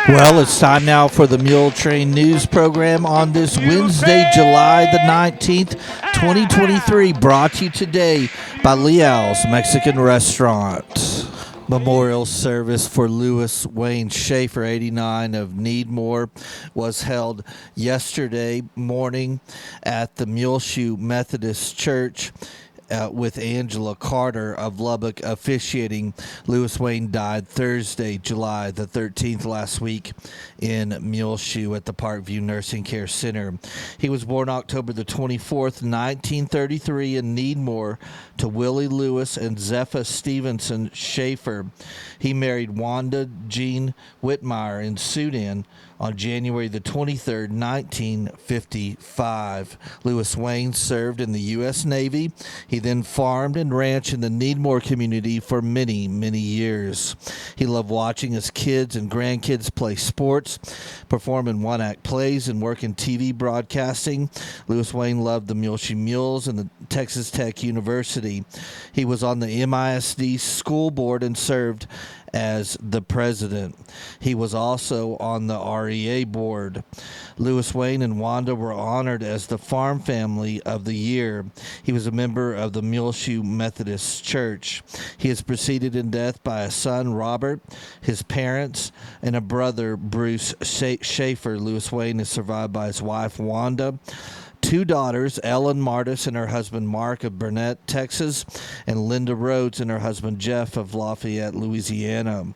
Well, it's time now for the Muletrain News Program on this Wednesday, July the 19th, 2023, brought to you today by Leal's Mexican Restaurant. Memorial service for Lewis Wayne Schaefer, 89, of Needmore, was held yesterday morning at the Muleshoe Methodist Church. With Angela Carter of Lubbock officiating. Lewis Wayne died Thursday, July the 13th, last week in Muleshoe at the Parkview Nursing Care Center. He was born October the 24th, 1933 in Needmore to Willie Lewis and Zepha Stevenson Schaefer. He married Wanda Jean Whitmire in Sudan on January the 23rd, 1955. Lewis Wayne served in the U.S. Navy. He then farmed and ranched in the Needmore community for many, many years. He loved watching his kids and grandkids play sports, perform in one-act plays, and work in TV broadcasting. Lewis Wayne loved the Muleshoe Mules and the Texas Tech University. He was on the MISD school board and served as the president. He was also on the REA board. Lewis Wayne and Wanda were honored as the Farm Family of the Year. He was a member of the Muleshoe Methodist Church. He is preceded in death by a son, Robert, his parents, and a brother, Bruce Schaefer. Lewis Wayne is survived by his wife, Wanda, two daughters, Ellen Martis and her husband Mark of Burnett, Texas, and Linda Rhodes and her husband Jeff of Lafayette, Louisiana.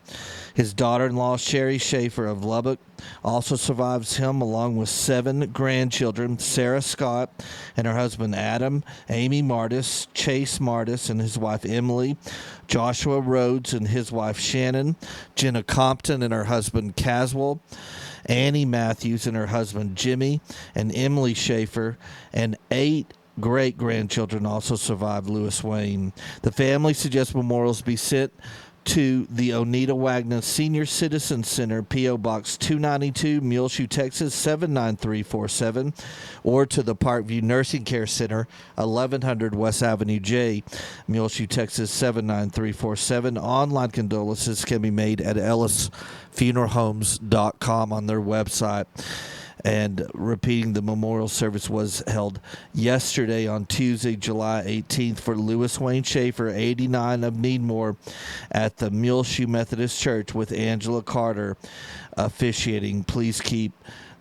His daughter-in-law, Sherry Schaefer of Lubbock, also survives him, along with 7 grandchildren, Sarah Scott and her husband Adam, Amy Martis, Chase Martis and his wife Emily, Joshua Rhodes and his wife Shannon, Jenna Compton and her husband Caswell, Annie Matthews and her husband Jimmy, and Emily Schaefer, and 8 great-grandchildren also survived Lewis Wayne. The family suggests memorials be sent to the Onita Wagner Senior Citizen Center, P.O. Box 292, Muleshoe, Texas 79347, or to the Parkview Nursing Care Center, 1100 West Avenue J, Muleshoe, Texas 79347. Online condolences can be made at ellisfuneralhomes.com on their website. And repeating, the memorial service was held yesterday on Tuesday, July 18th for Lewis Wayne Schaefer, 89, of Needmore, at the Muleshoe Methodist Church with Angela Carter officiating. Please keep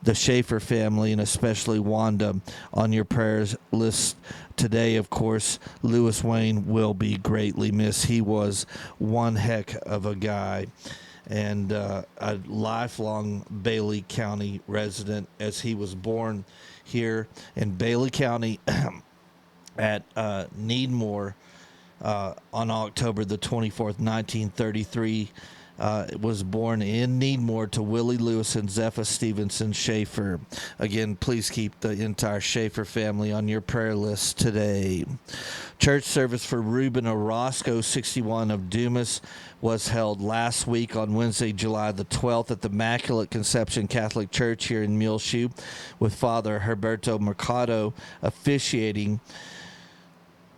the Schaefer family and especially Wanda on your prayers list today. Of course, Lewis Wayne will be greatly missed. He was one heck of a guy, and a lifelong Bailey County resident, as he was born here in Bailey County at Needmore on October the 24th, 1933. Was born in Needmore to Willie Lewis and Zepha Stevenson Schaefer. Again, please keep the entire Schaefer family on your prayer list today. Church service for Reuben Orozco, 61, of Dumas, was held last week on Wednesday, July the 12th at the Immaculate Conception Catholic Church here in Muleshoe, with Father Herberto Mercado officiating.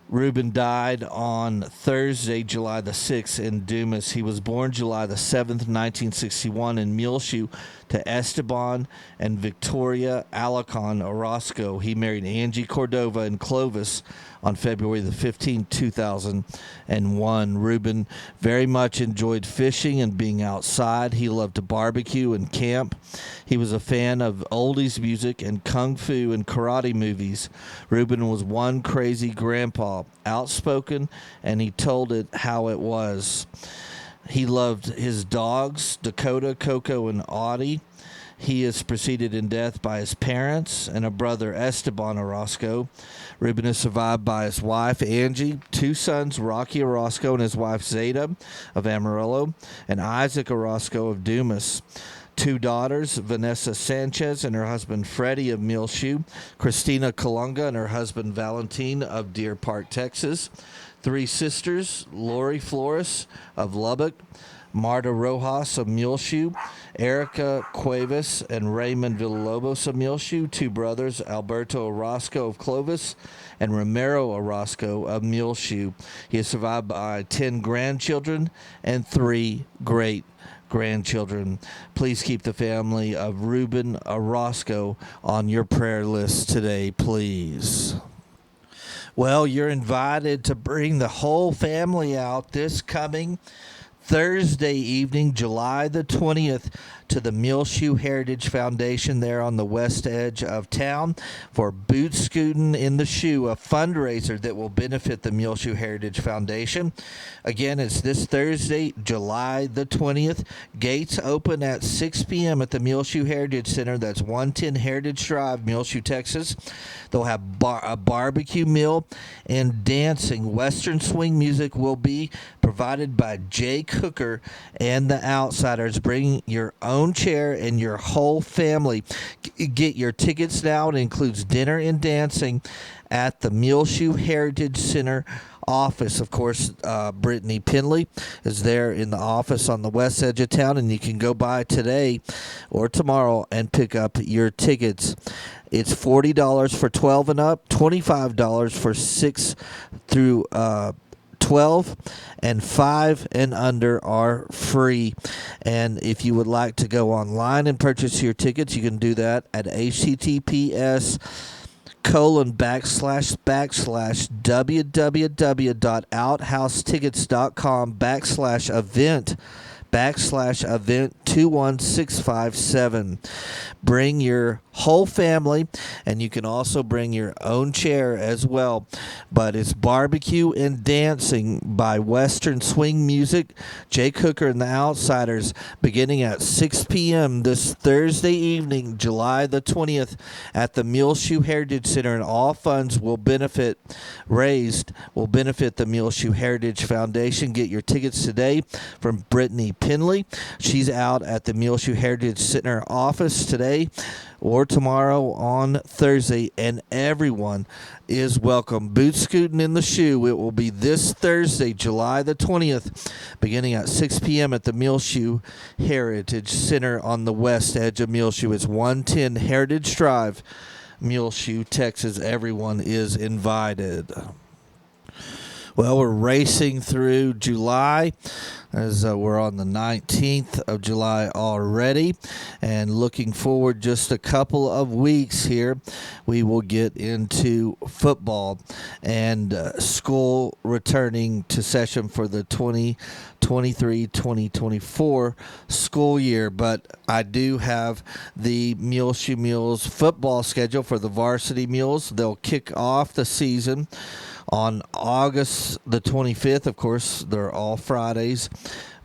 Reuben died on Thursday, July the 6th in Dumas. He was born July the 7th, 1961 in Muleshoe to Esteban and Victoria Alarcon Orozco. He married Angie Cordova in Clovis on February the 15th, 2001. Reuben very much enjoyed fishing and being outside. He loved to barbecue and camp. He was a fan of oldies music and kung fu and karate movies. Reuben was one crazy grandpa, outspoken, and he told it how it was. He loved his dogs, Dakota, Coco, and Audie. He is preceded in death by his parents and a brother, Esteban Orozco. Reuben is survived by his wife, Angie, 2 sons, Rocky Orozco and his wife, Zeta of Amarillo, and Isaac Orozco of Dumas. 2 daughters, Vanessa Sanchez and her husband, Freddie of Muleshoe, Christina Colunga and her husband, Valentine of Deer Park, Texas. 3 sisters, Lori Flores of Lubbock, Marta Rojas of Muleshoe, Erica Cuevas and Raymond Villalobos of Muleshoe, two brothers, Alberto Orozco of Clovis and Romero Orozco of Muleshoe. He is survived by 10 grandchildren and 3 great grandchildren. Please keep the family of Ruben Orozco on your prayer list today, please. Well, you're invited to bring the whole family out this coming Thursday evening, July the 20th, to the Muleshoe Heritage Foundation there on the west edge of town for Boot Scootin' in the Shoe, a fundraiser that will benefit the Muleshoe Heritage Foundation. Again, it's this Thursday, July the 20th. Gates open at 6 p.m. at the Muleshoe Heritage Center. That's 110 Heritage Drive, Muleshoe, Texas. They'll have a barbecue meal and dancing. Western swing music will be provided by Jay Cooker and the Outsiders. Bring your own chair and your whole family. Get your tickets now. It includes dinner and dancing at the Muleshoe Heritage Center office. Of course, Brittany Penley is there in the office on the west edge of town, and you can go by today or tomorrow and pick up your tickets. It's $40 for 12 and up, $25 for 6 through 12, and 5 and under are free. And if you would like to go online and purchase your tickets, you can do that at https://www.outhoustickets.com/event/event 21657. Bring your whole family, and you can also bring your own chair as well. But it's barbecue and dancing by Western swing music, Jay Cooker and the Outsiders, beginning at 6 p.m. this Thursday evening, July the 20th, at the Muleshoe Heritage Center, and all funds will benefit the Muleshoe Heritage Foundation. Get your tickets today from Brittany Penley. She's out at the Muleshoe Heritage Center office today or tomorrow on Thursday, and everyone is welcome. Boot Scootin' in the Shoe. It will be this Thursday, July the 20th, beginning at 6 p.m. at the Muleshoe Heritage Center on the west edge of Muleshoe. It's 110 Heritage Drive, Muleshoe, Texas. Everyone is invited. Well, we're racing through July as we're on the 19th of July already, and looking forward just a couple of weeks here, we will get into football and school returning to session for the 2023-2024 school year. But I do have the Muleshoe Mules football schedule for the varsity Mules. They'll kick off the season on August the 25th. Of course, they're all Fridays,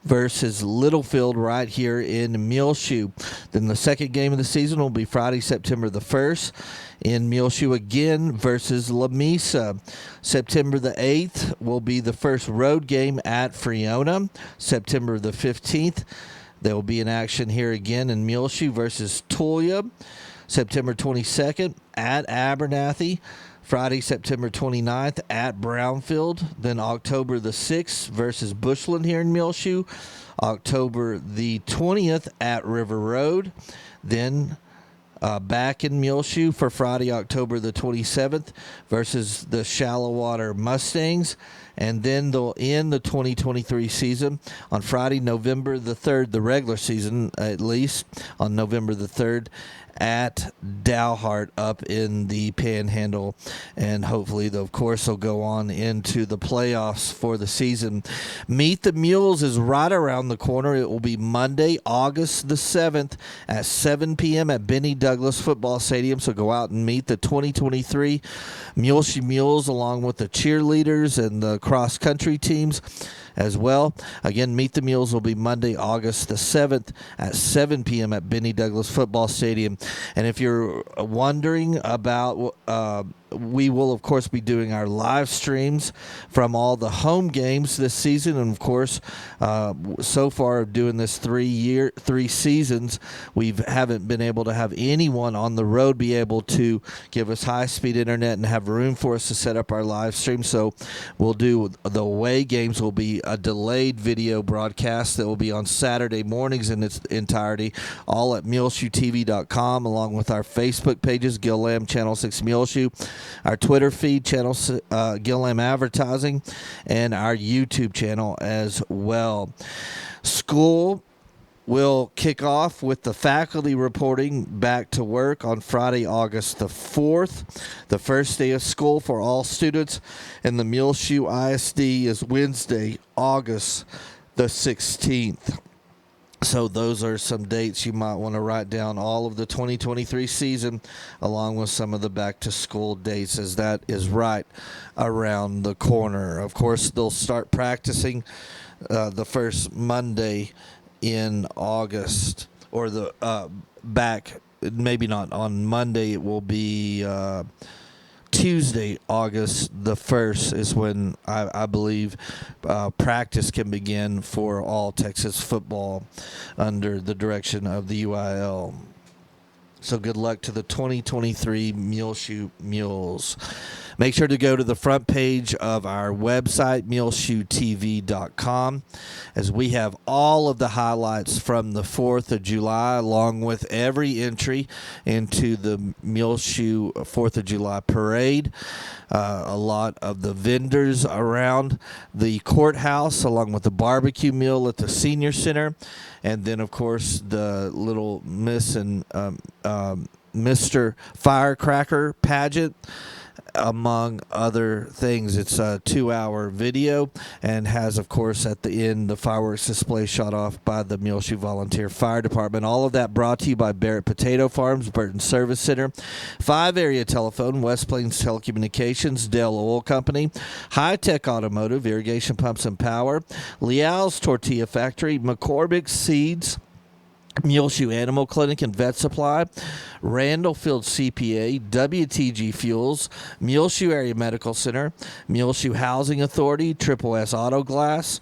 versus Littlefield right here in Muleshoe. Then the second game of the season will be Friday, September the 1st in Muleshoe again versus Lamesa. September the 8th will be the first road game at Freona. September the 15th, there will be an action here again in Muleshoe versus Tulia. September 22nd at Abernathy. Friday, September 29th at Brownfield. Then October the 6th versus Bushland here in Muleshoe. October the 20th at River Road. Then back in Muleshoe for Friday, October the 27th versus the Shallow Water Mustangs. And then they'll end the 2023 season on Friday, November the 3rd, the regular season at least, on November the 3rd at Dalhart up in the Panhandle. And hopefully, of course, they'll go on into the playoffs for the season. Meet the Mules is right around the corner. It will be Monday, August the 7th at 7 p.m. at Benny Douglas Football Stadium. So go out and meet the 2023 Muleshoe Mules along with the cheerleaders and the cross-country teams as well. Again, Meet the Mules will be Monday, August the 7th at 7 p.m. at Benny Douglas Football Stadium. And if you're wondering about, we will, of course, be doing our live streams from all the home games this season. And, of course, so far doing this 3 seasons, we haven't been able to have anyone on the road be able to give us high-speed internet and have room for us to set up our live stream. So we'll do the away games will be a delayed video broadcast that will be on Saturday mornings in its entirety, all at muleshoetv.com, along with our Facebook pages, Gil Lamb Channel 6 Muleshoe, our Twitter feed, Channel Gil Lamb Advertising, and our YouTube channel as well. School will kick off with the faculty reporting back to work on Friday, August the 4th. The first day of school for all students in the Muleshoe ISD is Wednesday, August the 16th. So those are some dates you might want to write down, all of the 2023 season, along with some of the back-to-school dates, as that is right around the corner. Of course, they'll start practicing the first Monday in August, or the back, maybe not on Monday, it will be Tuesday, August the 1st is when I believe practice can begin for all Texas football under the direction of the UIL. So good luck to the 2023 Muleshoe Mules. Make sure to go to the front page of our website, muleshoetv.com, as we have all of the highlights from the 4th of July, along with every entry into the Muleshoe 4th of July parade. A lot of the vendors around the courthouse, along with the barbecue meal at the senior center, and then, of course, the little Miss and Mr. Firecracker pageant, among other things. It's a 2-hour video and has, of course, at the end, the fireworks display shot off by the Muleshoe Volunteer Fire Department. All of that brought to you by Barrett Potato Farms, Burton Service Center, 5 Area Telephone, West Plains Telecommunications, Dell Oil Company, High Tech Automotive, Irrigation Pumps and Power, Leal's Tortilla Factory, McCormick Seeds, Muleshoe Animal Clinic and Vet Supply, Randall Field CPA, WTG Fuels, Muleshoe Area Medical Center, Muleshoe Housing Authority, Triple S Auto Glass,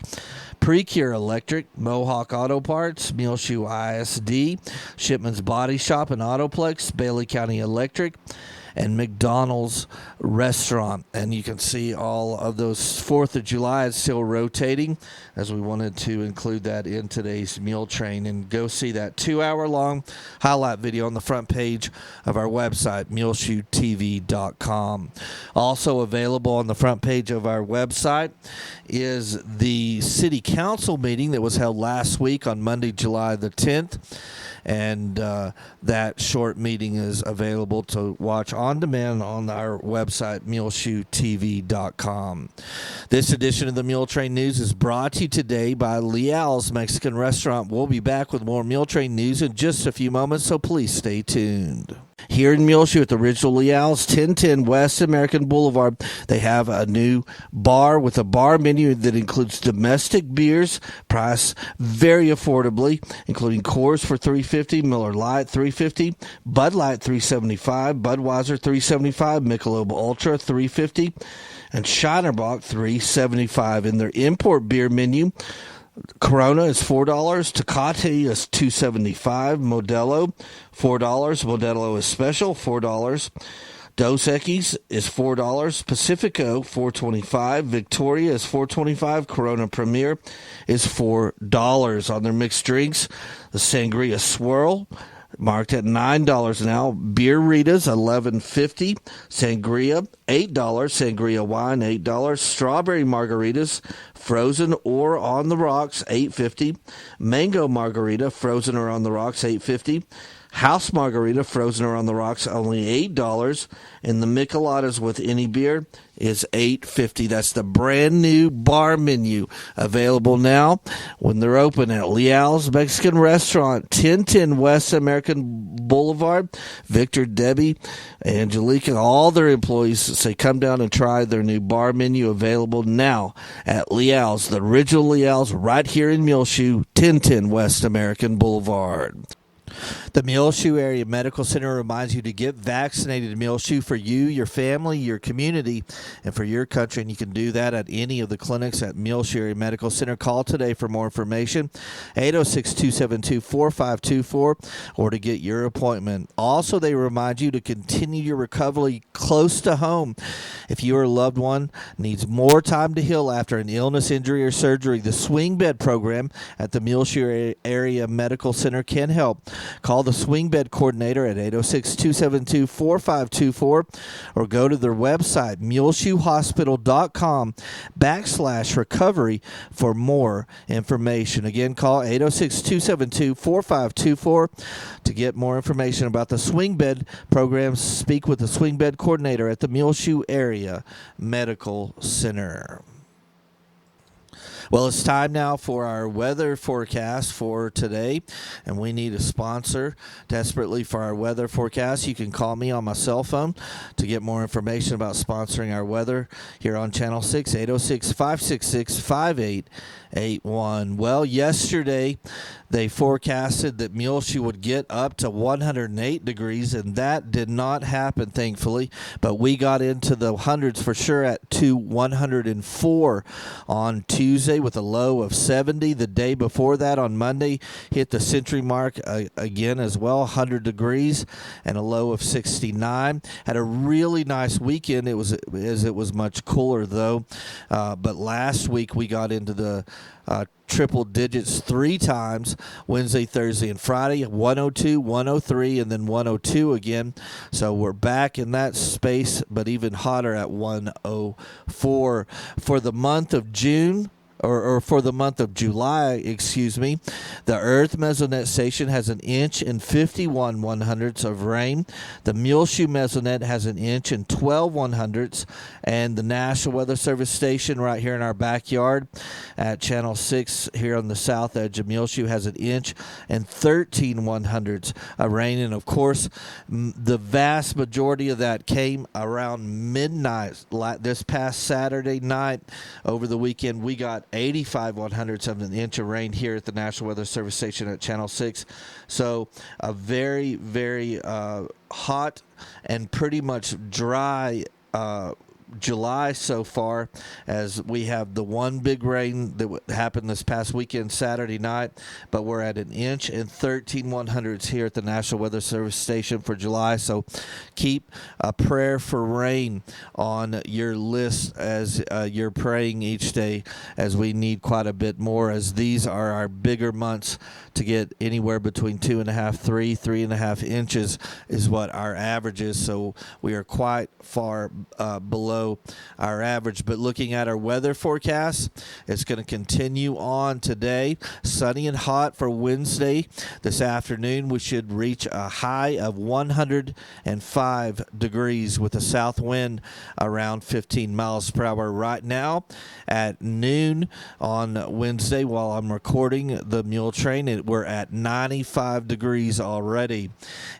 Precure Electric, Mohawk Auto Parts, Muleshoe ISD, Shipman's Body Shop and Autoplex, Bailey County Electric, and McDonald's Restaurant. And you can see all of those 4th of July. It's still rotating, as we wanted to include that in today's Muletrain. And go see that 2-hour-long highlight video on the front page of our website, muleshoetv.com. Also available on the front page of our website is the City Council meeting that was held last week on Monday, July the 10th. And that short meeting is available to watch on demand on our website, muleshoetv.com. This edition of the Muletrain News is brought to you today by Leal's Mexican Restaurant. We'll be back with more Muletrain news in just a few moments, so please stay tuned. Here in Muleshoe at the original Leal's, 1010 West American Boulevard, they have a new bar with a bar menu that includes domestic beers, priced very affordably, including Coors for $3.50, Miller Lite $3.50, Bud Light $3.75, Budweiser $3.75, Michelob Ultra $3.50, and Shinerbach $3.75. In their import beer menu, Corona is $4, Tecate is $2.75, Modelo $4, Modelo is special $4, Dos Equis is $4, Pacifico $4.25, Victoria is $4.25, Corona Premier is $4. On their mixed drinks, the Sangria Swirl, marked at $9 now. Beer Ritas, $11.50. Sangria, $8. Sangria Wine, $8. Strawberry Margaritas, frozen or on the rocks, $8.50. Mango Margarita, frozen or on the rocks, $8.50. House Margarita, frozen or on the rocks, only $8. And the Micheladas with any beer is $8.50. That's the brand new bar menu available now when they're open at Leal's Mexican Restaurant, 1010 West American Boulevard. Victor, Debbie, Angelica, all their employees say come down and try their new bar menu available now at Leal's, the original Leal's, right here in Muleshoe, 1010 West American Boulevard. The Muleshoe Area Medical Center reminds you to get vaccinated. Muleshoe for you, your family, your community, and for your country. And you can do that at any of the clinics at Muleshoe Area Medical Center. Call today for more information, 806-272-4524, or to get your appointment. Also, they remind you to continue your recovery close to home. If your loved one needs more time to heal after an illness, injury, or surgery, the Swing Bed program at the Muleshoe Area Medical Center can help. Call the Swing Bed coordinator at 806-272-4524 or go to their website, muleshoehospital.com/recovery for more information. Again, call 806-272-4524 to get more information about the Swing Bed program. Speak with the Swing Bed coordinator at the Muleshoe Area Medical Center. Well, it's time now for our weather forecast for today, and we need a sponsor desperately for our weather forecast. You can call me on my cell phone to get more information about sponsoring our weather here on Channel 6, 806-566-5881. Well, yesterday they forecasted that Muleshoe would get up to 108 degrees, and that did not happen, thankfully, but we got into the hundreds for sure at 104 on Tuesday with a low of 70. The day before that, on Monday, hit the century mark again as well, 100 degrees and a low of 69. Had a really nice weekend. It was much cooler though. But last week we got into the triple digits 3 times, Wednesday, Thursday, and Friday, 102, 103, and then 102 again. So we're back in that space, but even hotter at 104. For the month of June, or for the month of July, the Earth Mesonet Station has 1 inch and 51 100ths of rain. The Muleshoe Mesonet has 1 inch and 12 100ths. And the National Weather Service Station right here in our backyard at Channel 6 here on the south edge of Muleshoe has 1 inch and 13 100ths of rain. And, of course, the vast majority of that came around midnight this past Saturday night. Over the weekend, we got 85 100ths of an inch of rain here at the National Weather Service Station at Channel 6. So a very, very hot and pretty much dry July so far, as we have the one big rain that happened this past weekend Saturday night, but we're at 1 inch and 13 100ths here at the National Weather Service Station for July. So keep a prayer for rain on your list as you're praying each day, as we need quite a bit more, as these are our bigger months to get anywhere between 2.5, 3.5 inches is what our average is. So we are quite far below our average. But looking at our weather forecast, it's going to continue on today. Sunny and hot for Wednesday. This afternoon, we should reach a high of 105 degrees with a south wind around 15 miles per hour. Right now, at noon on Wednesday, while I'm recording the Muletrain, we're at 95 degrees already.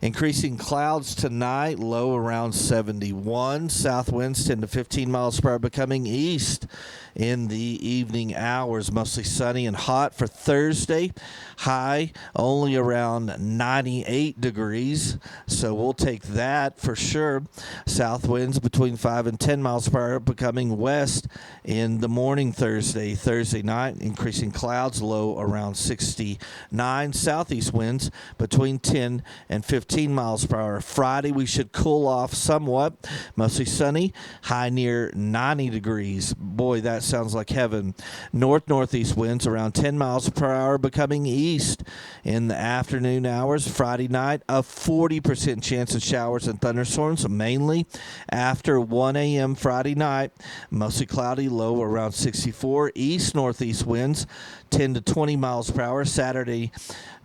Increasing clouds tonight, low around 71. South winds 10 to 15 miles per hour, becoming east in the evening hours. Mostly sunny and hot for Thursday. High only around 98 degrees, so we'll take that for sure. South winds between 5 and 10 miles per hour, becoming west in the morning Thursday. Thursday night, increasing clouds, low around 69. Southeast winds between 10 and 15 miles per hour. Friday, we should cool off somewhat. Mostly sunny, high near 90 degrees. Boy, that sounds like heaven. Northeast winds around 10 miles per hour, becoming east in the afternoon hours. Friday night, a 40% chance of showers and thunderstorms, mainly after 1 a.m. Friday night. Mostly cloudy, low around 64. East-northeast winds 10 to 20 miles per hour. Saturday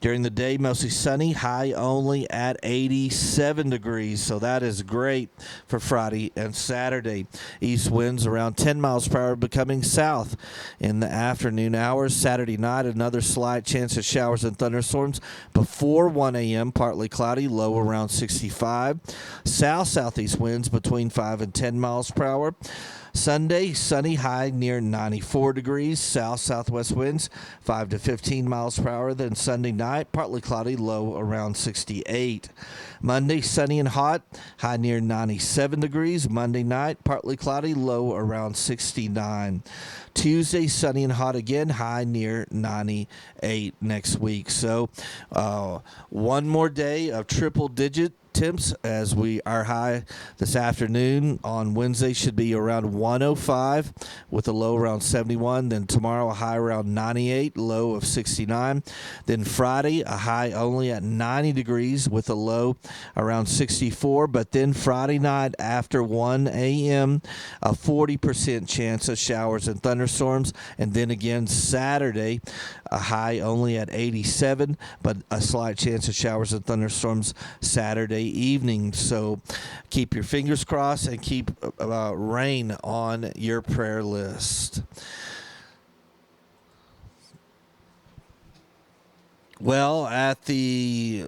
during the day, mostly sunny, high only at 87 degrees. So that is great for Friday and Saturday. East winds around 10 miles per hour, becoming south in the afternoon hours. Saturday night, another slight chance of showers and thunderstorms before 1 a.m. Partly cloudy, low around 65. Southeast winds between 5 and 10 miles per hour. Sunday, sunny, high near 94 degrees, south-southwest winds 5 to 15 miles per hour. Then Sunday night, partly cloudy, low around 68. Monday, sunny and hot, high near 97 degrees. Monday night, partly cloudy, low around 69. Tuesday, sunny and hot again, high near 98 next week. So one more day of triple-digit temps as our high this afternoon on Wednesday should be around 105 with a low around 71. Then tomorrow a high around 98, low of 69. Then Friday a high only at 90 degrees with a low around 64. But then Friday night after 1 a.m. a 40% chance of showers and thunderstorms. And then again Saturday a high only at 87, but a slight chance of showers and thunderstorms Saturday evening. So keep your fingers crossed and keep rain on your prayer list. Well, at the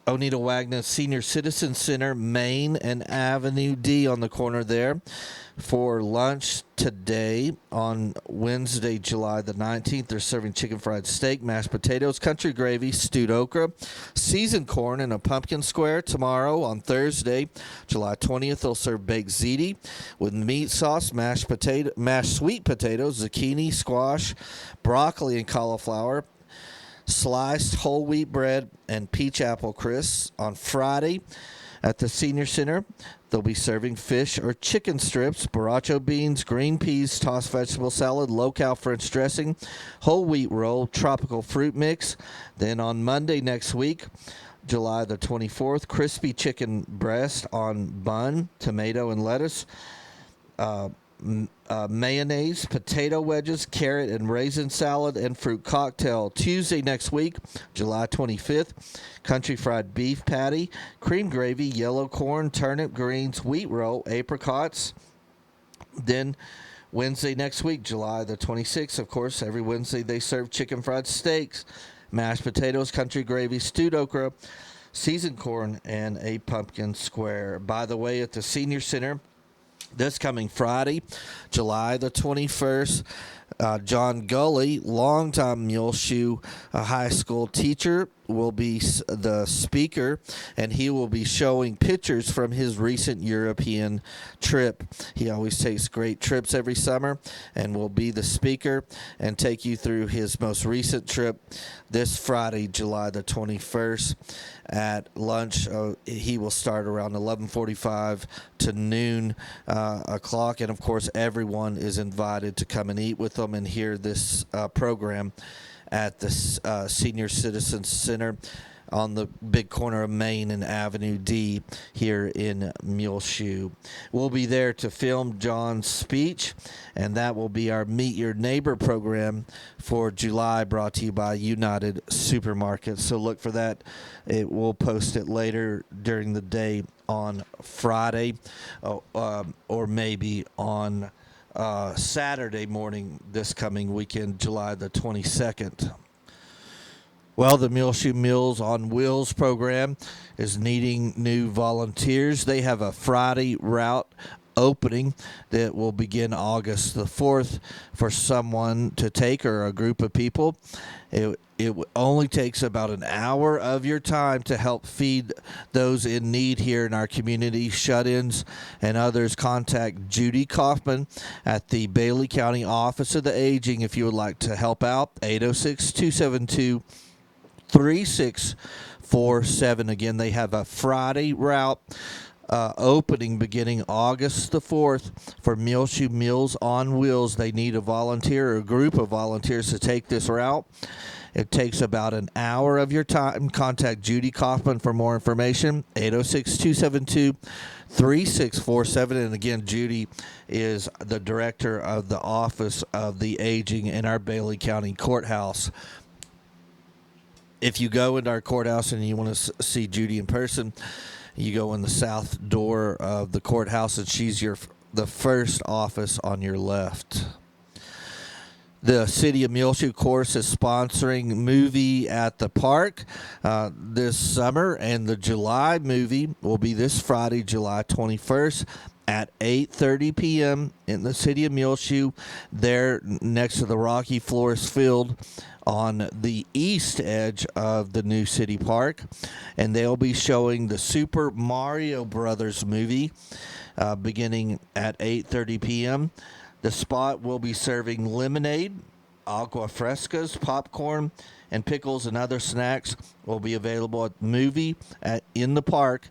Oneida Wagner Senior Citizen Center, Main and Avenue D on the corner there, for lunch today on Wednesday, July the 19th. They're serving chicken fried steak, mashed potatoes, country gravy, stewed okra, seasoned corn, and a pumpkin square. Tomorrow on Thursday, July 20th, they'll serve baked ziti with meat sauce, mashed sweet potatoes, zucchini, squash, broccoli, and cauliflower, sliced whole wheat bread, and peach apple crisps. On Friday at the Senior Center, they'll be serving fish or chicken strips, borracho beans, green peas, tossed vegetable salad, low-cal French dressing, whole wheat roll, tropical fruit mix. Then on Monday next week, July the 24th, crispy chicken breast on bun, tomato and lettuce, mayonnaise, potato wedges, carrot and raisin salad, and fruit cocktail. Tuesday next week, July 25th, country fried beef patty, cream gravy, yellow corn, turnip greens, wheat roll, apricots. Then Wednesday next week, July the 26th, of course, every Wednesday they serve chicken fried steaks, mashed potatoes, country gravy, stewed okra, seasoned corn, and a pumpkin square. By the way, at the Senior Center, this coming Friday, July the 21st, John Gully, longtime Muleshoe high school teacher, will be the speaker, and he will be showing pictures from his recent European trip. He always takes great trips every summer and will be the speaker and take you through his most recent trip this Friday, July the 21st. At lunch, he will start around 11:45 to noon o'clock, and of course everyone is invited to come and eat with them and hear this program at the Senior Citizens Center on the big corner of Main and Avenue D here in Muleshoe. We'll be there to film John's speech, and that will be our Meet Your Neighbor program for July, brought to you by United Supermarkets. So look for that. We'll post it later during the day on Friday, or maybe on Saturday morning this coming weekend, July the 22nd. Well, the Muleshoe Meals on Wheels program is needing new volunteers. They have a Friday route opening that will begin August the 4th for someone to take, or a group of people. It only takes about an hour of your time to help feed those in need here in our community, shut-ins and others. Contact Judy Kaufman at the Bailey County Office of the Aging if you would like to help out. 806-272-3647. Again, they have a Friday route opening beginning August the 4th for Muleshoe Meals on Wheels. They need a volunteer or a group of volunteers to take this route. It takes about an hour of your time. Contact Judy Kaufman for more information, 806-272-3647. And again, Judy is the director of the Office of the Aging in our Bailey County Courthouse. If you go into our courthouse and you want to see Judy in person, you go in the south door of the courthouse, and she's the first office on your left. The City of Muleshoe, of course, is sponsoring Movie at the Park this summer, and the July movie will be this Friday, July 21st, at 8:30 p.m. in the city of Muleshoe, there next to the Rocky Flores Field on the east edge of the new city park. And they'll be showing the Super Mario Brothers movie beginning at 8:30 p.m. The spot will be serving lemonade, agua frescas, popcorn, and pickles and other snacks will be available at the movie in the park.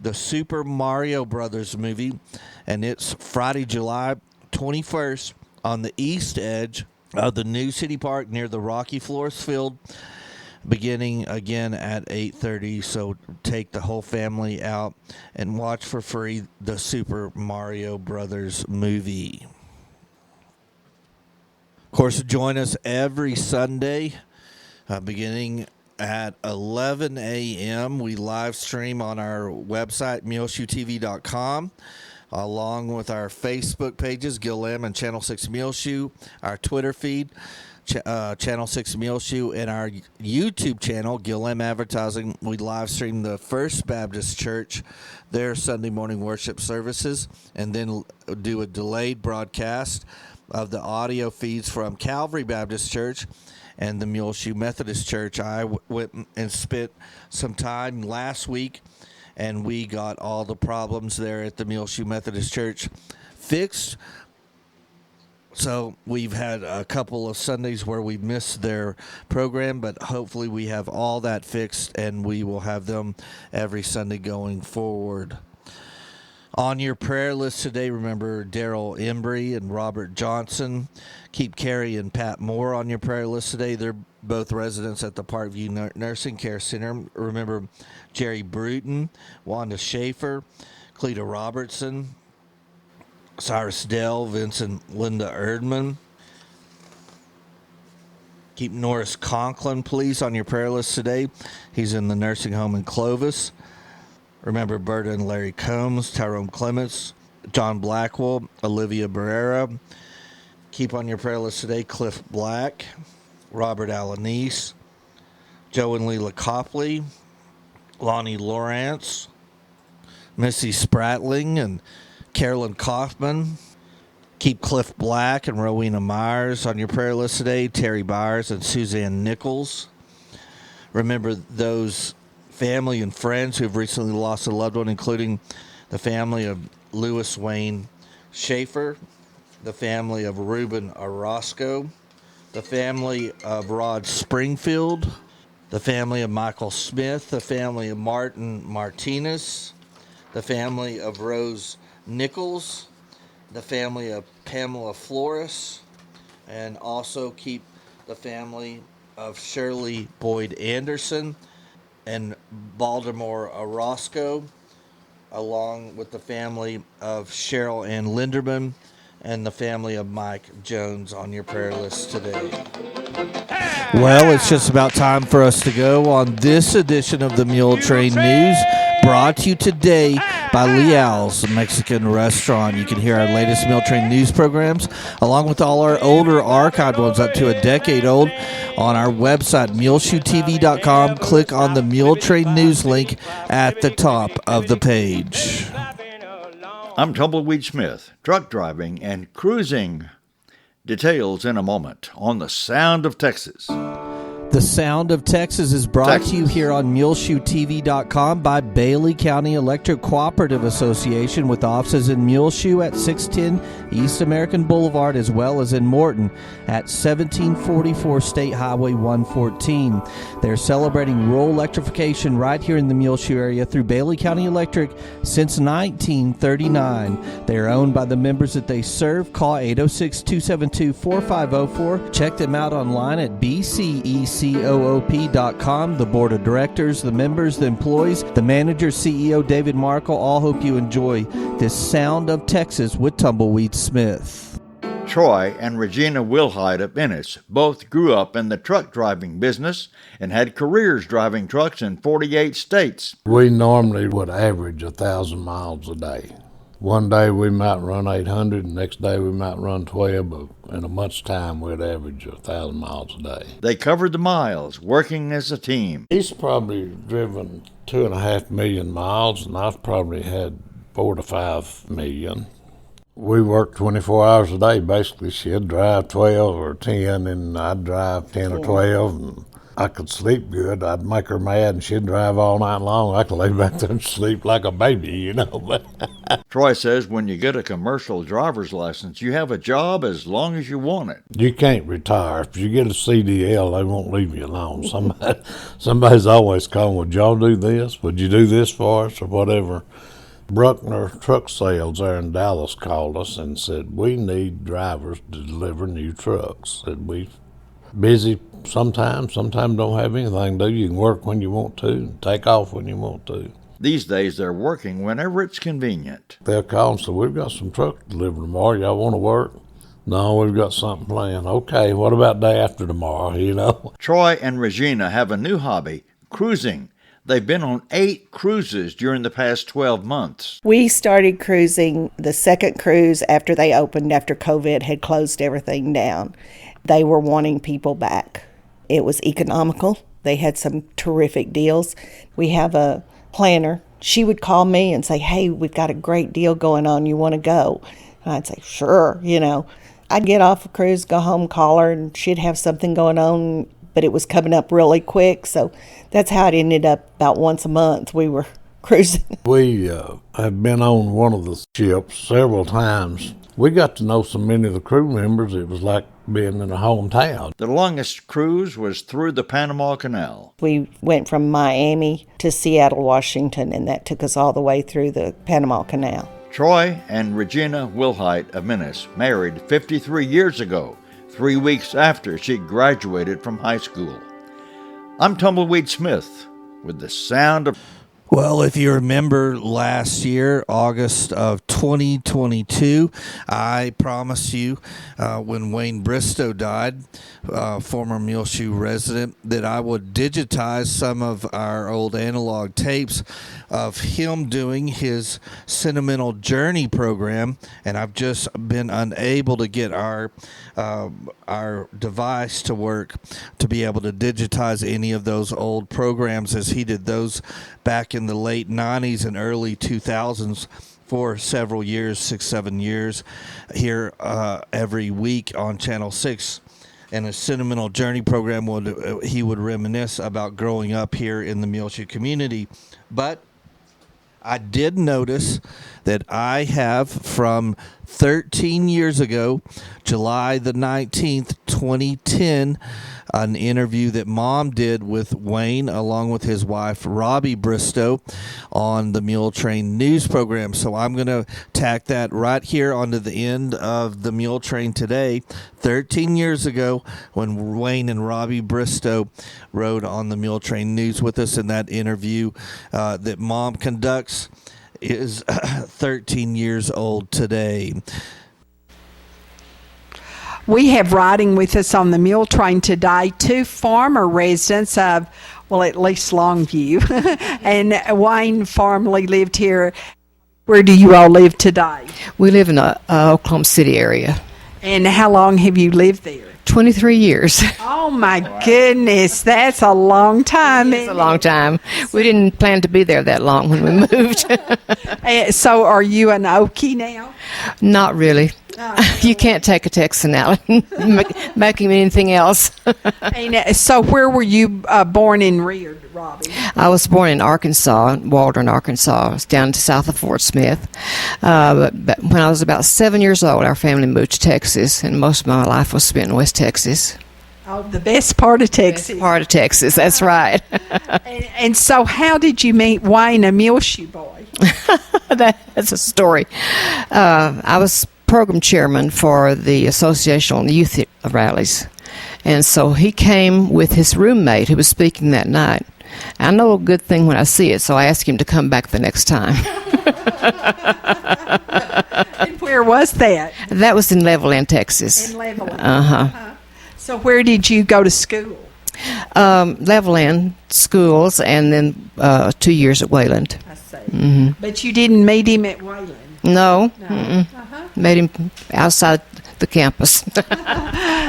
The Super Mario Brothers movie, and it's Friday, July 21st on the east edge of the new city park near the Rocky Flores Field, beginning again at 8:30. So take the whole family out and watch for free the Super Mario Brothers movie. Of course, join us every Sunday beginning at 11 a.m. We live stream on our website, muleshoetv.com, along with our Facebook pages, Gil M and Channel 6 Muleshoe, our Twitter feed, Channel 6 Muleshoe, and our YouTube channel, Gil M Advertising. We live stream the First Baptist Church, their Sunday morning worship services, and then do a delayed broadcast of the audio feeds from Calvary Baptist Church and the Muleshoe Methodist Church. I went and spent some time last week, and we got all the problems there at the Muleshoe Methodist Church fixed. So we've had a couple of Sundays where we missed their program, but hopefully we have all that fixed, and we will have them every Sunday going forward. On your prayer list today, remember Daryl Embry and Robert Johnson. Keep Carrie and Pat Moore on your prayer list today. They're both residents at the Parkview Nursing Care Center. Remember Jerry Bruton, Wanda Schaefer, Cleta Robertson, Cyrus Dell, Vincent Linda Erdman. Keep Norris Conklin, please, on your prayer list today. He's in the nursing home in Clovis. Remember Berta and Larry Combs, Tyrone Clements, John Blackwell, Olivia Barrera. Keep on your prayer list today Cliff Black, Robert Alanese, Joe and Leela Copley, Lonnie Lawrence, Missy Spratling, and Carolyn Kaufman. Keep Cliff Black and Rowena Myers on your prayer list today, Terry Byers and Suzanne Nichols. Remember those family and friends who have recently lost a loved one, including the family of Lewis Wayne Schaefer, the family of Ruben Orozco, the family of Rod Springfield, the family of Michael Smith, the family of Martin Martinez, the family of Rose Nichols, the family of Pamela Flores, and also keep the family of Shirley Boyd Anderson and Baltimore Orozco, along with the family of Cheryl Ann Linderman and the family of Mike Jones on your prayer list today. Well, it's just about time for us to go on this edition of the Muletrain News, brought to you today by Leal's Mexican Restaurant. You can hear our latest Muletrain News programs, along with all our older archived ones up to a decade old, on our website, muleshoetv.com. Click on the Muletrain News link at the top of the page. I'm Tumbleweed Smith, truck driving and cruising. Details in a moment on The Sound of Texas. The Sound of Texas is brought to you here on MuleshoeTV.com by Bailey County Electric Cooperative Association, with offices in Muleshoe at 610 East American Boulevard, as well as in Morton at 1744 State Highway 114. They're celebrating rural electrification right here in the Muleshoe area through Bailey County Electric since 1939. They are owned by the members that they serve. Call 806-272-4504. Check them out online at BCEC. COOP.com. The board of directors, the members, the employees, the manager, CEO David Markle, all hope you enjoy this Sound of Texas with Tumbleweed Smith. Troy and Regina Wilhite of Ennis both grew up in the truck driving business and had careers driving trucks in 48 states. We normally would average 1,000 miles a day. One day we might run 800, and next day we might run 12, but in a month's time we'd average 1,000 miles a day. They covered the miles, working as a team. He's probably driven 2.5 million miles, and I've probably had 4 to 5 million. We worked 24 hours a day, basically. She'd drive 12 or 10, and I'd drive 10 or 12, and I could sleep good. I'd make her mad, and she'd drive all night long. I could lay back there and sleep like a baby, Troy says when you get a commercial driver's license, you have a job as long as you want it. You can't retire. If you get a CDL, they won't leave you alone. Somebody's always calling, would y'all do this? Would you do this for us or whatever? Bruckner Truck Sales there in Dallas called us and said, we need drivers to deliver new trucks. Said we busy sometimes don't have anything to do. You can work when you want to and take off when you want to. These days they're working whenever it's convenient. They'll call and say, we've got some trucks to deliver tomorrow. Y'all want to work? No, we've got something planned. Okay, what about day after tomorrow, Troy and Regina have a new hobby, cruising. They've been on 8 cruises during the past 12 months. We started cruising the second cruise after they opened, after COVID had closed everything down. They were wanting people back. It was economical. They had some terrific deals. We have a planner. She would call me and say, hey, we've got a great deal going on. You want to go? And I'd say, sure, I'd get off a cruise, go home, call her, and she'd have something going on, but it was coming up really quick. So that's how it ended up. About once a month we were cruising. We have been on one of the ships several times. We got to know so many of the crew members, it was like being in a hometown. The longest cruise was through the Panama Canal. We went from Miami to Seattle, Washington, and that took us all the way through the Panama Canal. Troy and Regina Wilhite of Menace married 53 years ago, 3 weeks after she graduated from high school. I'm Tumbleweed Smith with the sound of... Well, if you remember last year, August of 2022, I promised you when Wayne Bristow died, former Muleshoe resident, that I would digitize some of our old analog tapes of him doing his Sentimental Journey program, and I've just been unable to get our device to work to be able to digitize any of those old programs, as he did those back in the late 90s and early 2000s for several years, 6-7 years, here every week on Channel 6. And a Sentimental Journey program, he would reminisce about growing up here in the Muleshoe community. But I did notice that I have from 13 years ago, July the 19th, 2010, an interview that Mom did with Wayne along with his wife, Robbie Bristow, on the Muletrain news program. So I'm going to tack that right here onto the end of the Muletrain today. 13 years ago, when Wayne and Robbie Bristow rode on the Muletrain news with us in that interview that Mom conducts, is 13 years old today. We have riding with us on the Muletrain today 2 former residents of, well, at least Longview. And Wayne formerly lived here. Where do you all live today? We live in the Oklahoma City area. And how long have you lived there? 23 years. Oh, my goodness. That's a long time. It's a long time. We didn't plan to be there that long when we moved. So are you an Okie now? Not really. You can't take a Texan out and make him anything else. And so where were you born and reared, Robbie? I was born in Arkansas, Waldron, Arkansas. It's down to south of Fort Smith. But when I was about 7 years old, our family moved to Texas, and most of my life was spent in West Texas. Oh, the best part of Texas. Best part of Texas, that's right. And so how did you meet Wayne, a Muleshoe boy? That's a story. I was program chairman for the Association on Youth Rallies. And so he came with his roommate who was speaking that night. I know a good thing when I see it, so I asked him to come back the next time. And where was that? That was in Levelland, Texas. In Levelland. Uh-huh. So where did you go to school? Levelland schools, and then 2 years at Wayland. I see. Mm-hmm. But you didn't meet him at Wayland? No. Uh-huh. Made him outside the campus.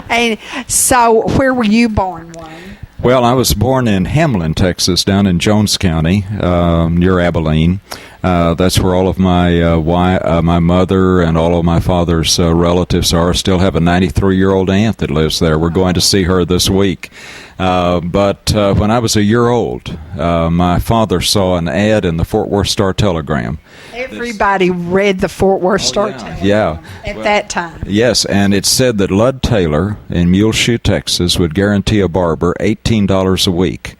And so where were you born, Wayne? Well, I was born in Hamlin, Texas, down in Jones County, near Abilene. That's where all of my my mother and all of my father's relatives are. Still have a 93-year-old aunt that lives there. We're going to see her this week. But when I was a year old, my father saw an ad in the Fort Worth Star-Telegram. Everybody read the Fort Worth Star-Telegram at that time. Yes, and it said that Lud Taylor in Muleshoe, Texas, would guarantee a barber $18 a week.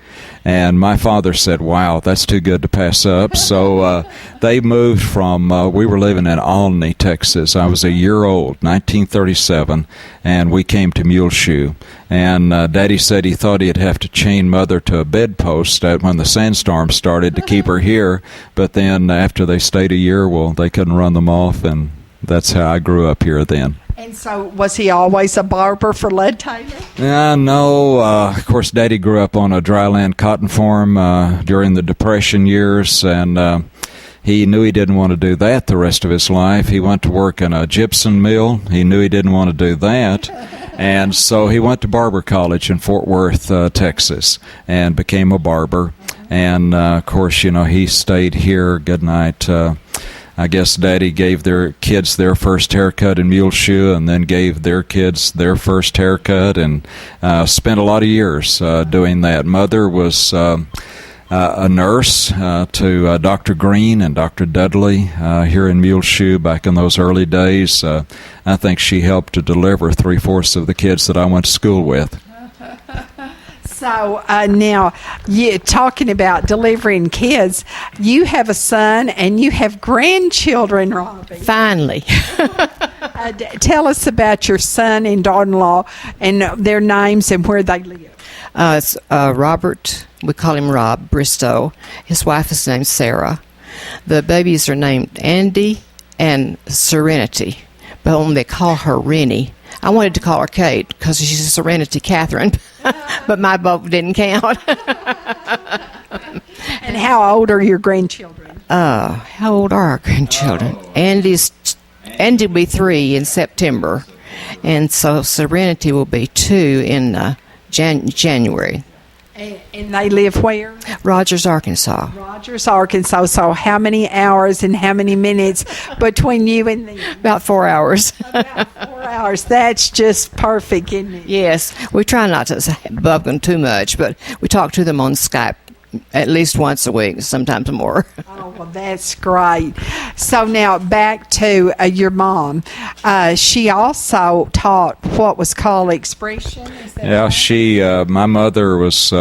And my father said, wow, that's too good to pass up. So they moved from, we were living in Olney, Texas. I was a year old, 1937, and we came to Muleshoe. And Daddy said he thought he'd have to chain Mother to a bedpost when the sandstorm started to keep her here. But then after they stayed a year, well, they couldn't run them off, and that's how I grew up here then. And so, was he always a barber for Lud Taylor? No. Of course, Daddy grew up on a dryland cotton farm during the Depression years, and he knew he didn't want to do that the rest of his life. He went to work in a gypsum mill. He knew he didn't want to do that. And so he went to barber college in Fort Worth, Texas, and became a barber. And, of course, you know, he stayed here. Good night. I guess Daddy gave their kids their first haircut in Muleshoe, and then gave their kids their first haircut, and spent a lot of years doing that. Mother was a nurse to Dr. Green and Dr. Dudley here in Muleshoe back in those early days. I think she helped to deliver 3/4 of the kids that I went to school with. So now, talking about delivering kids, you have a son and you have grandchildren, Robbie. Finally. Tell us about your son and daughter-in-law and their names and where they live. It's Robert, we call him Rob Bristow. His wife is named Sarah. The babies are named Andy and Serenity, but when they call her Rennie. I wanted to call her Kate because she's Serenity Catherine, but my vote didn't count. And how old are your grandchildren? How old are our grandchildren? Andy will be 3 in September, and so Serenity will be 2 in January. And they live where? Rogers, Arkansas. Rogers, Arkansas. So how many hours and how many minutes between you and them? About 4 hours. About 4 hours. That's just perfect, isn't it? Yes. We try not to bug them too much, but we talk to them on Skype at least once a week, sometimes more. Oh, well, that's great. So now back to your mom. She also taught what was called expression. Yeah, right? My mother was,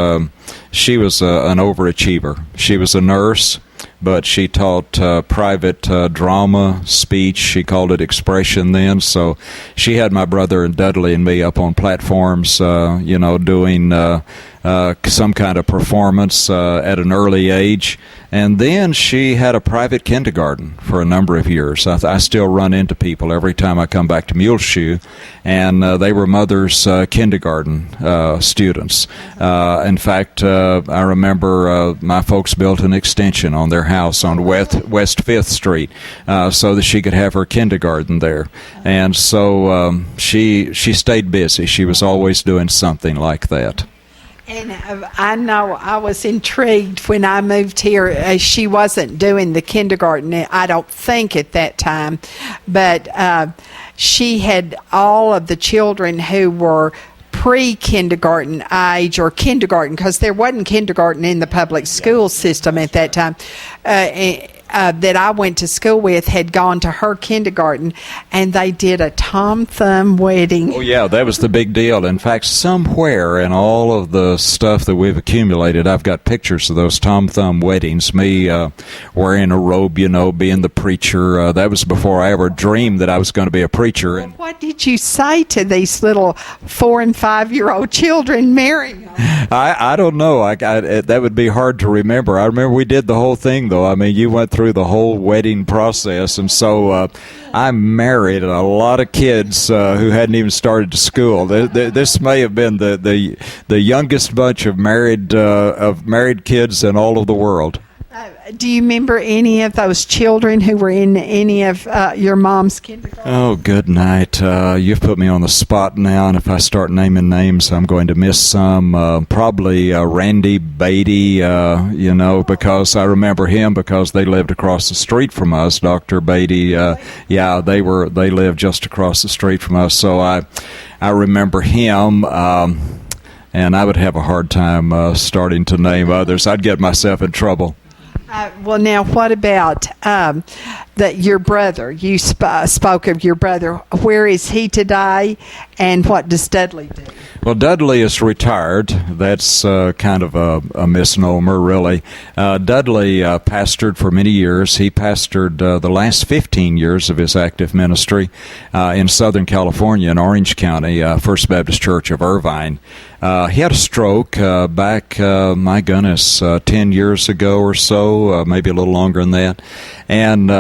she was an overachiever. She was a nurse, but she taught private drama, speech. She called it expression then. So she had my brother and Dudley and me up on platforms, doing some kind of performance at an early age. And then she had a private kindergarten for a number of years. I still run into people every time I come back to Muleshoe, and they were Mother's kindergarten students. In fact, I remember my folks built an extension on their house on West 5th Street so that she could have her kindergarten there. And so she stayed busy. She was always doing something like that. And I know I was intrigued when I moved here. She wasn't doing the kindergarten, I don't think, at that time. But she had all of the children who were pre-kindergarten age or kindergarten, because there wasn't kindergarten in the public school system at that time. That I went to school with had gone to her kindergarten, and they did a Tom Thumb wedding. Oh, yeah, that was the big deal. In fact, somewhere in all of the stuff that we've accumulated, I've got pictures of those Tom Thumb weddings, me wearing a robe, being the preacher. That was before I ever dreamed that I was going to be a preacher. And what did you say to these little 4- and 5-year-old children marrying? I don't know. That would be hard to remember. I remember we did the whole thing, though. I mean, you went through the whole wedding process, and so I married a lot of kids who hadn't even started to school. This may have been the youngest bunch of married kids in all of the world. Do you remember any of those children who were in any of your mom's kindergarten? Oh, good night. You've put me on the spot now, and if I start naming names, I'm going to miss some. Probably Randy Beatty, because I remember him because they lived across the street from us. Dr. Beatty, they lived just across the street from us, so I remember him. And I would have a hard time starting to name others. I'd get myself in trouble. Well, now, what about your brother? You spoke of your brother. Where is he today, and what does Dudley do? Well, Dudley is retired. That's kind of a misnomer, really. Dudley pastored for many years. He pastored the last 15 years of his active ministry in Southern California in Orange County, First Baptist Church of Irvine. He had a stroke back, 10 years ago or so, maybe a little longer than that. And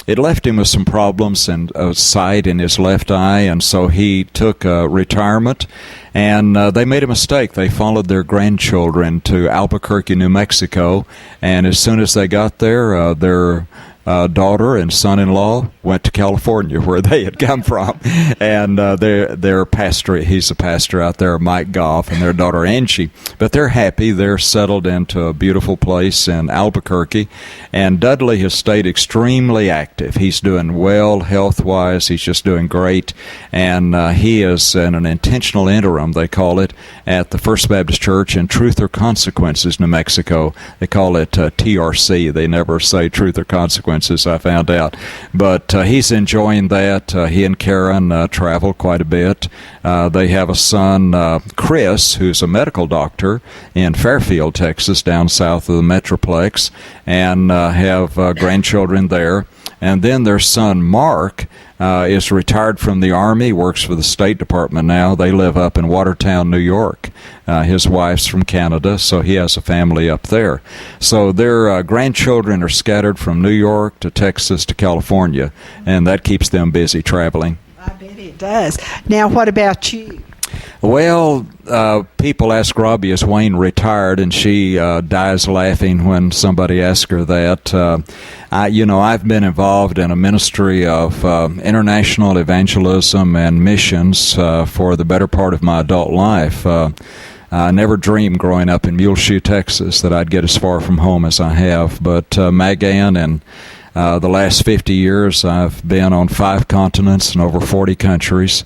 it left him with some problems and sight in his left eye, and so he took retirement. And they made a mistake. They followed their grandchildren to Albuquerque, New Mexico, and as soon as they got there, their daughter and son-in-law went to California, where they had come from, and their pastor, he's a pastor out there, Mike Goff, and their daughter Angie. But they're happy. They're settled into a beautiful place in Albuquerque, and Dudley has stayed extremely active. He's doing well health-wise. He's just doing great, and he is in an intentional interim, they call it, at the First Baptist Church in Truth or Consequences, New Mexico. They call it TRC. They never say Truth or Consequences, I found out. But he's enjoying that. He and Karen travel quite a bit. They have a son, Chris, who's a medical doctor in Fairfield, Texas, down south of the Metroplex, and have grandchildren there. And then their son, Mark, is retired from the Army, works for the State Department now. They live up in Watertown, New York. His wife's from Canada, so he has a family up there. So their grandchildren are scattered from New York to Texas to California, and that keeps them busy traveling. I bet it does. Now, what about you? Well, people ask Robbie, is Wayne retired? And she dies laughing when somebody asks her that. I've been involved in a ministry of international evangelism and missions for the better part of my adult life. I never dreamed growing up in Muleshoe, Texas, that I'd get as far from home as I have. But Magan and the last 50 years, I've been on 5 continents and over 40 countries.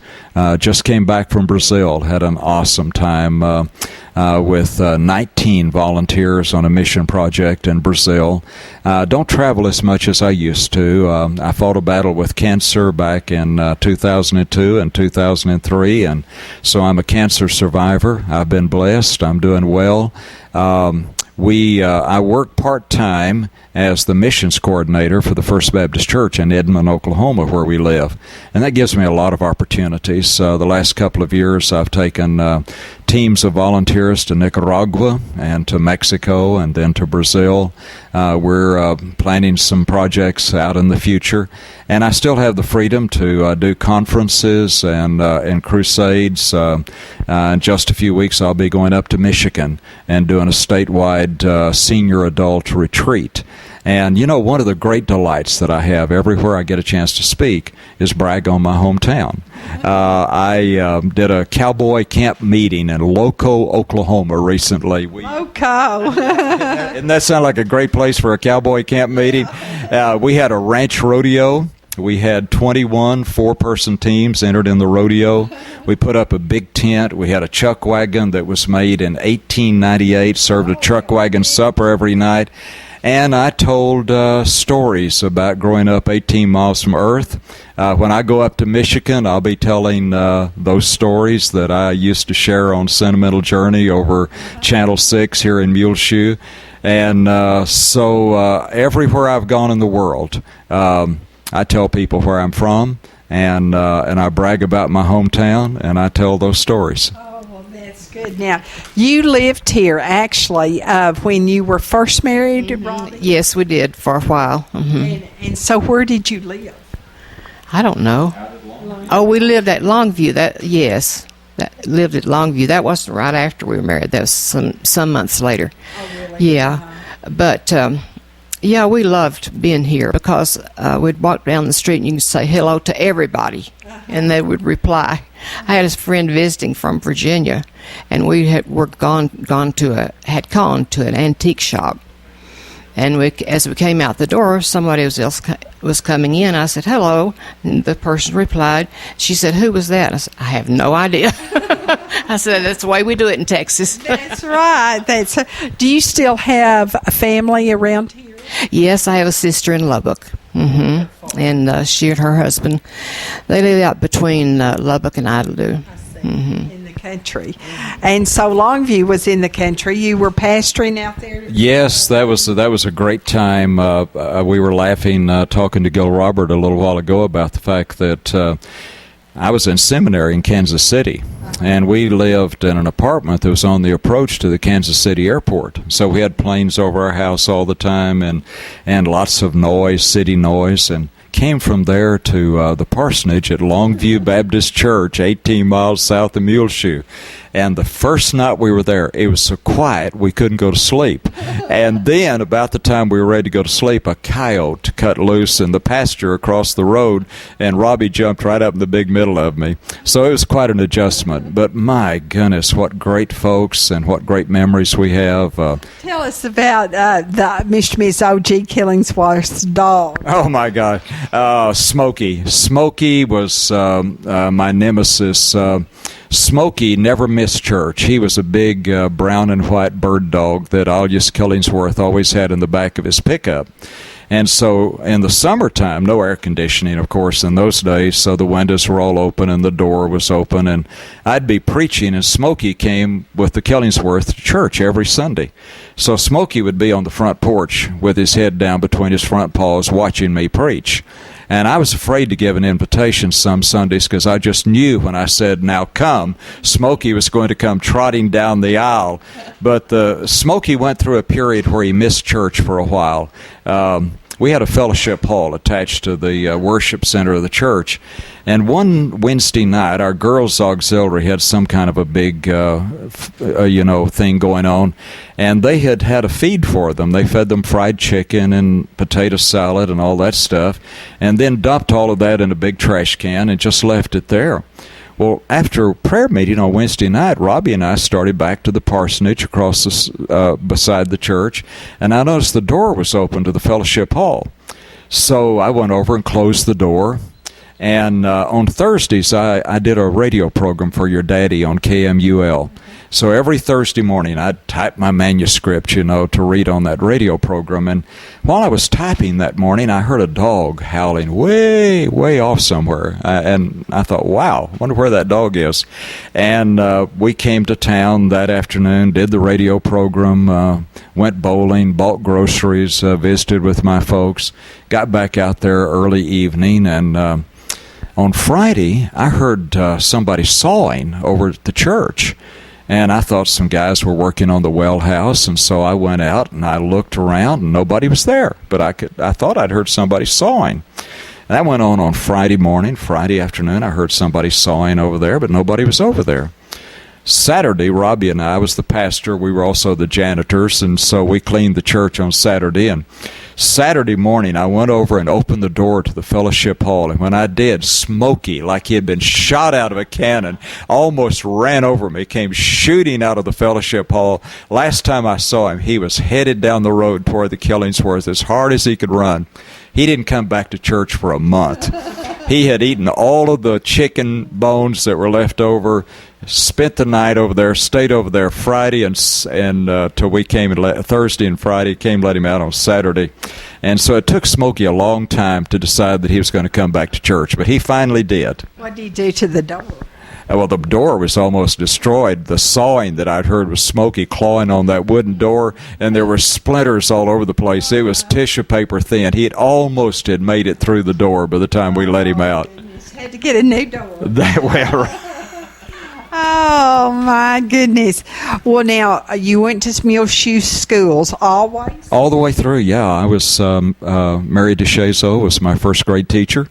Just came back from Brazil, had an awesome time with 19 volunteers on a mission project in Brazil. Don't travel as much as I used to. I fought a battle with cancer back in 2002 and 2003, and so I'm a cancer survivor. I've been blessed. I'm doing well. I work part-time as the missions coordinator for the First Baptist Church in Edmond, Oklahoma, where we live. And that gives me a lot of opportunities. The last couple of years, I've taken teams of volunteers to Nicaragua and to Mexico and then to Brazil. We're planning some projects out in the future. And I still have the freedom to do conferences and crusades. In just a few weeks, I'll be going up to Michigan and doing a statewide senior adult retreat. And, one of the great delights that I have everywhere I get a chance to speak is brag on my hometown. I did a cowboy camp meeting in Loco, Oklahoma recently. Loco! Doesn't that sound like a great place for a cowboy camp meeting? We had a ranch rodeo. We had 21 4-person teams entered in the rodeo. We put up a big tent. We had a chuck wagon that was made in 1898, served a chuck wagon supper every night. And I told stories about growing up 18 miles from Earth. When I go up to Michigan, I'll be telling those stories that I used to share on Sentimental Journey over Channel 6 here in Muleshoe. And so everywhere I've gone in the world, I tell people where I'm from, and I brag about my hometown, and I tell those stories. Good. Now, you lived here, actually, when you were first married to Robbie? Yes, we did for a while. Mm-hmm. And so where did you live? I don't know. Oh, we lived at Longview. Lived at Longview. That wasn't right after we were married. That was some months later. Oh, really? Yeah. But Yeah, we loved being here because we'd walk down the street and you could say hello to everybody, and they would reply. I had a friend visiting from Virginia, and we had gone to an antique shop, and as we came out the door, somebody else was coming in. I said hello, and the person replied. She said, "Who was that?" I said, "I have no idea." I said, "That's the way we do it in Texas." That's right. Do you still have a family around here? Yes, I have a sister in Lubbock, and she and her husband, they live out between Lubbock and Idledew. In the country. And so Longview was in the country. You were pastoring out there? Yes, that was a great time. We were laughing, talking to Gil Robert a little while ago about the fact that I was in seminary in Kansas City, and we lived in an apartment that was on the approach to the Kansas City airport. So we had planes over our house all the time, and lots of noise, city noise, and came from there to the parsonage at Longview Baptist Church, 18 miles south of Muleshoe. And the first night we were there, it was so quiet we couldn't go to sleep. And then, about the time we were ready to go to sleep, a coyote cut loose in the pasture across the road, and Robbie jumped right up in the big middle of me. So it was quite an adjustment. But my goodness, what great folks and what great memories we have. Tell us about the Mr. Miss O.G. Killingsworth's dog. Oh, my God. Smokey. Smokey was my nemesis. Smokey never missed church. He was a big brown and white bird dog that Aulus Killingsworth always had in the back of his pickup. And so in the summertime, no air conditioning, of course, in those days, so the windows were all open and the door was open, and I'd be preaching, and Smokey came with the Killingsworth to church every Sunday. So Smokey would be on the front porch with his head down between his front paws watching me preach. And I was afraid to give an invitation some Sundays because I just knew when I said, "Now come," Smokey was going to come trotting down the aisle. But Smokey went through a period where he missed church for a while. We had a fellowship hall attached to the worship center of the church. And one Wednesday night, our girls' auxiliary had some kind of a big, thing going on. And they had a feed for them. They fed them fried chicken and potato salad and all that stuff. And then dumped all of that in a big trash can and just left it there. Well, after prayer meeting on Wednesday night, Robbie and I started back to the parsonage across beside the church, and I noticed the door was open to the fellowship hall. So I went over and closed the door. And on Thursdays, I did a radio program for your daddy on KMUL. So every Thursday morning, I'd type my manuscript, to read on that radio program. And while I was typing that morning, I heard a dog howling way, way off somewhere. And I thought, wow, I wonder where that dog is. And we came to town that afternoon, did the radio program, went bowling, bought groceries, visited with my folks, got back out there early evening, and on Friday, I heard somebody sawing over at the church. And I thought some guys were working on the well house, and so I went out and I looked around, and nobody was there. But I thought I'd heard somebody sawing. And that went on Friday morning. Friday afternoon, I heard somebody sawing over there, but nobody was over there. Saturday, Robbie and I was the pastor. We were also the janitors, and so we cleaned the church on Saturday. And Saturday morning, I went over and opened the door to the fellowship hall, and when I did, Smokey, like he had been shot out of a cannon, almost ran over me, came shooting out of the fellowship hall. Last time I saw him, he was headed down the road toward the Killingsworth as hard as he could run. He didn't come back to church for a month. He had eaten all of the chicken bones that were left over, spent the night over there, stayed over there Friday and till we came Thursday and Friday, let him out on Saturday. And so it took Smokey a long time to decide that he was going to come back to church, but he finally did. What did he do to the door? Well, the door was almost destroyed. The sawing that I'd heard was Smokey clawing on that wooden door, and there were splinters all over the place. It was tissue paper thin. He almost had made it through the door by the time we let him out. Had to get a new door. Well, oh, my goodness. Well, now, you went to Muleshoe schools always? All the way through, yeah. I was Mary DeShazo was my first grade teacher.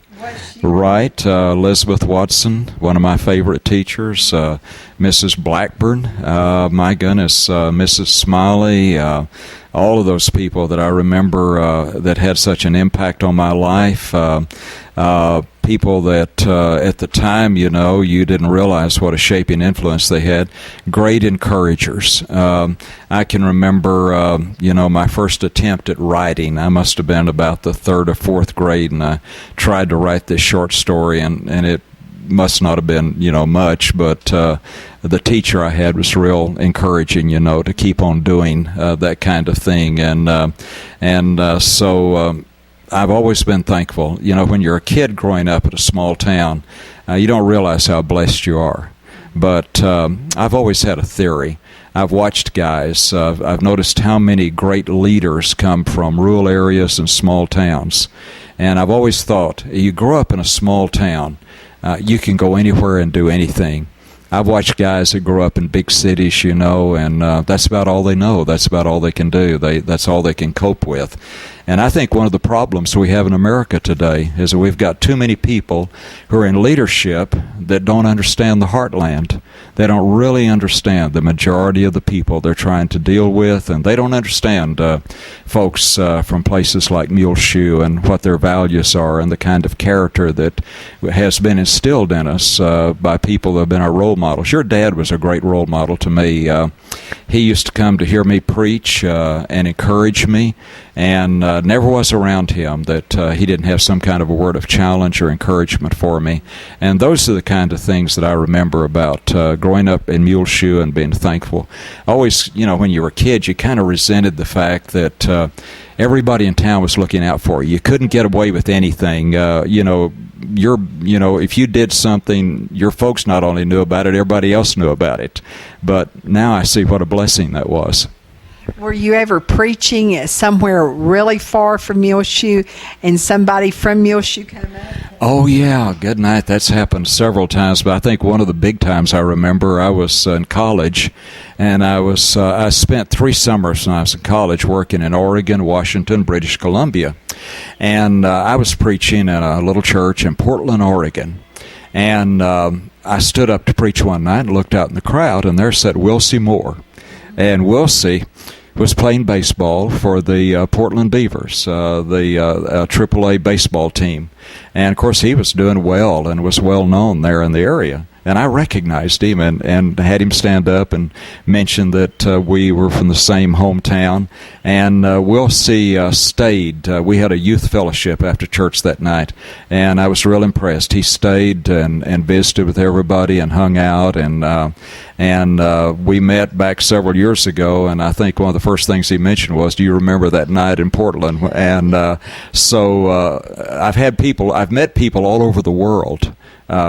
Right. Elizabeth Watson, one of my favorite teachers. Mrs. Blackburn, my goodness, Mrs. Smiley, all of those people that I remember that had such an impact on my life. People that at the time, you didn't realize what a shaping influence they had. Great encouragers. I can remember, my first attempt at writing. I must have been about the 3rd or 4th grade, and I tried to write this short story, and it must not have been, much, but the teacher I had was real encouraging, to keep on doing that kind of thing, and so I've always been thankful. When you're a kid growing up in a small town, you don't realize how blessed you are. But I've always had a theory. I've watched guys. I've noticed how many great leaders come from rural areas and small towns. And I've always thought, you grow up in a small town, you can go anywhere and do anything. I've watched guys that grow up in big cities, and that's about all they know. That's about all they can do. That's all they can cope with. And I think one of the problems we have in America today is that we've got too many people who are in leadership that don't understand the heartland. They don't really understand the majority of the people they're trying to deal with, and they don't understand folks from places like Muleshoe and what their values are and the kind of character that has been instilled in us by people that have been our role models. Your dad was a great role model to me. He used to come to hear me preach and encourage me, and never was around him that he didn't have some kind of a word of challenge or encouragement for me. And those are the kind of things that I remember about growing up in Muleshoe and being thankful. Always, when you were a kid, you kind of resented the fact that everybody in town was looking out for you. You couldn't get away with anything. If you did something, your folks not only knew about it, everybody else knew about it. But now I see what a blessing that was. Were you ever preaching at somewhere really far from Muleshoe and somebody from Muleshoe came up? Oh, yeah. Good night. That's happened several times, but I think one of the big times I remember, I was in college, and I spent 3 summers when I was in college working in Oregon, Washington, British Columbia. And I was preaching in a little church in Portland, Oregon. And I stood up to preach one night and looked out in the crowd, and there sat Wilsie Moore. And Wilsie was playing baseball for the Portland Beavers, the AAA baseball team. And, of course, he was doing well and was well known there in the area. And I recognized him and had him stand up and mention that we were from the same hometown. And Wilsie stayed. We had a youth fellowship after church that night, and I was real impressed. He stayed and visited with everybody and hung out, and we met back several years ago, and I think one of the first things he mentioned was, "Do you remember that night in Portland?" And so I've met people all over the world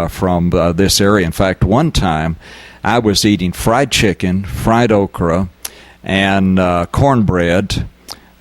from this area. In fact, one time I was eating fried chicken, fried okra, and cornbread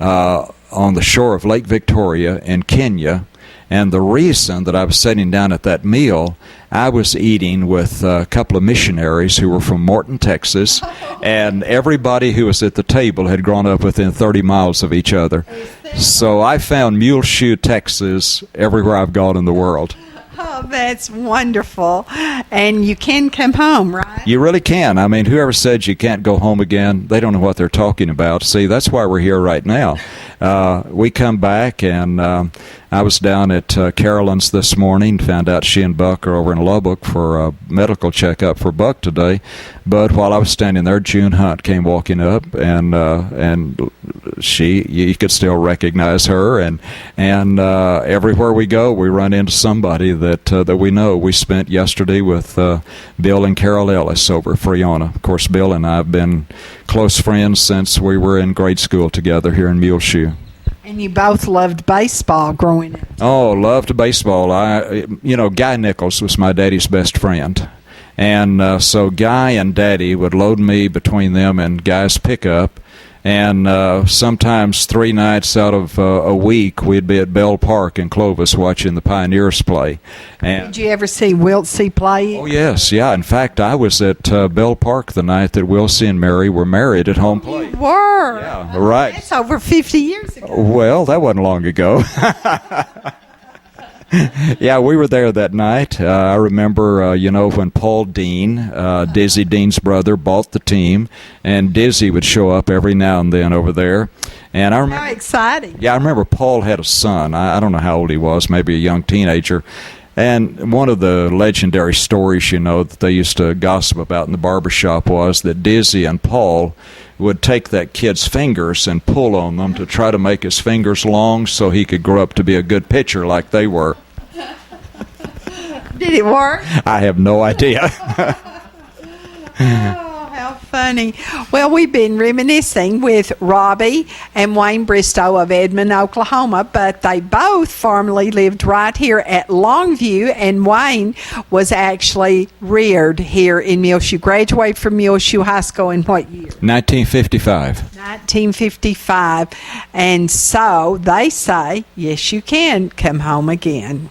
on the shore of Lake Victoria in Kenya. And the reason that I was sitting down at that meal, I was eating with a couple of missionaries who were from Morton, Texas, and everybody who was at the table had grown up within 30 miles of each other. So I found Muleshoe, Texas, everywhere I've gone in the world. Oh, that's wonderful. And you can come home, right? You really can. I mean, whoever said you can't go home again, they don't know what they're talking about. See, that's why we're here right now. We come back, and I was down at Carolyn's this morning, found out she and Buck are over in Lubbock for a medical checkup for Buck today. But while I was standing there, June Hunt came walking up, and you could still recognize her, and everywhere we go, we run into somebody that we know. We spent yesterday with Bill and Carol Ellis over at Friona. Of course, Bill and I have been close friends since we were in grade school together here in Muleshoe. And you both loved baseball growing up. Oh, loved baseball. Guy Nichols was my daddy's best friend. And so Guy and Daddy would load me between them and Guy's pickup. And sometimes 3 nights out of a week, we'd be at Bell Park in Clovis watching the Pioneers play. And did you ever see Wiltsey play? Oh, yes, yeah. In fact, I was at Bell Park the night that Wilsie and Mary were married at home plate. You were? Yeah, right. That's over 50 years ago. Well, that wasn't long ago. Yeah, we were there that night. I remember, when Paul Dean, Dizzy Dean's brother, bought the team, and Dizzy would show up every now and then over there. And I remember, How exciting. yeah, I remember Paul had a son. I don't know how old he was, maybe a young teenager. And one of the legendary stories, that they used to gossip about in the barbershop was that Dizzy and Paul would take that kid's fingers and pull on them to try to make his fingers long so he could grow up to be a good pitcher like they were. Did it work? I have no idea. Oh, how funny. Well, we've been reminiscing with Robbie and Wayne Bristow of Edmond, Oklahoma, but they both formerly lived right here at Longview, and Wayne was actually reared here in Muleshoe. Graduated from Muleshoe High School in what year? 1955. 1955. And so they say, yes, you can come home again.